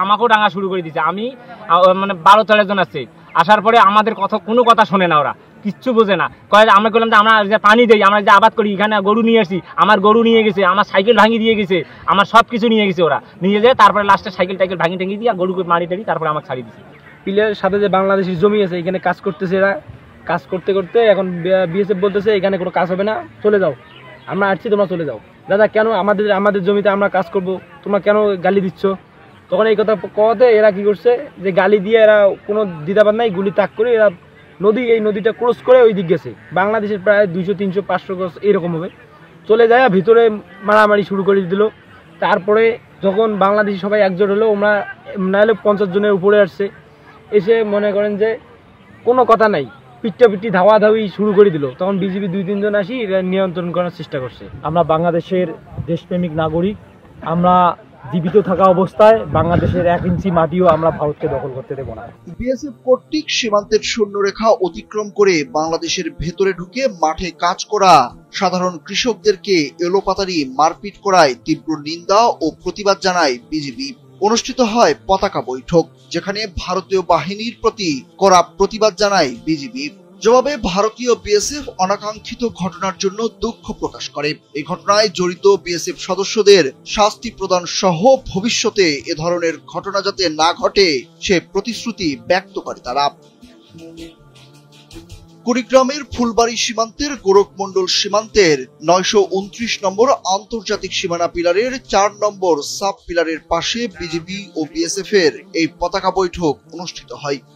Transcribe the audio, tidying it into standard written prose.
আমাকেও ডাঙা শুরু করে দিয়েছে। আমি মানে 12-13 জন আছে, আসার পরে আমাদের কোনো কথা শোনে না, ওরা কিচ্ছু বোঝে না। কয়ে আমরা বললাম যে আমরা যে পানি দেই, আমরা যে আবাদ করি, এখানে গরু নিয়ে আসি, আমার গরু নিয়ে গেছে, আমার সাইকেল ভাঙিয়ে দিয়ে গেছে, আমার সব কিছু নিয়ে গেছে, ওরা নিয়ে যায়। তারপরে লাস্টে সাইকেল টাইকেল ভাঙিয়ে টেঙিয়ে দিয়ে গরুকে মারি টারি তারপরে আমাকে ছাড়িয়ে দিচ্ছে। পিলের সাথে যে বাংলাদেশের জমি আছে এখানে কাজ করতেছে, এরা কাজ করতে করতে এখন বিএসএফ বলতেছে এখানে কোনো কাজ হবে না, চলে যাও, আমরা আসছি, তোমরা চলে যাও। দাদা কেন আমাদের জমিতে আমরা কাজ করব, তোমরা কেন গালি দিচ্ছ? তখন এই কথা কওয়াতে এরা কি করছে যে গালি দিয়ে এরা কোনো দ্বিধাবাদ নাই, গুলি তাক করে এরা এই নদীটা ক্রস করে ওই দিক গেছে। বাংলাদেশের প্রায় 200, 300, 500 গজ এরকম হবে, চলে যায় ভিতরে মারামারি শুরু করে দিল। তারপরে যখন বাংলাদেশি সবাই একজোট হলো, আমরা নাহলে 50 জনের উপরে আসছে, এসে মনে করেন যে কোনো কথা নাই, পিট্টাপিটি ধাওয়াধাওয়ি শুরু করে দিল। তখন বিজিবি 2-3 জন আসি এরা নিয়ন্ত্রণ করার চেষ্টা করছে। আমরা বাংলাদেশের দেশপ্রেমিক নাগরিক, আমরা জীবিত থাকা অবস্থায় বাংলাদেশের 1 ইঞ্চি মাটিও আমরা ভারতকে দখল করতে দেব না। বিএসএফ কর্তৃক সীমান্তের শূন্যরেখা অতিক্রম করে বাংলাদেশের ভেতরে ঢুকে মাঠে কাজ করা সাধারণ কৃষকদেরকে এলোপাতাড়ি মারপিট করায় তীব্র নিন্দা ও প্রতিবাদ জানায় বিজিবি। অনুষ্ঠিত হয় পতাকা বৈঠক, যেখানে ভারতীয় বাহিনীর প্রতি কড়া প্রতিবাদ জানায় বিজিবি। জবাবে ভারতীয় বিএসএফ অনাকাঙ্ক্ষিত ঘটনার জন্য দুঃখ প্রকাশ করে। এই ঘটনায় জড়িত বিএসএফ সদস্যদের শাস্তি প্রদান সহ ভবিষ্যতে এ ধরনের ঘটনা যাতে না ঘটে সে প্রতিশ্রুতি ব্যক্ত করে তারা। কুড়িগ্রামের ফুলবাড়ী সীমান্তের গোরখমন্ডল সীমান্তের 929 নম্বর আন্তর্জাতিক সীমানা পিলারের 4 নম্বর সাব পিলারের পাশে বিজিবি ও বিএসএফ এর এই পতাকা বৈঠক অনুষ্ঠিত হয়।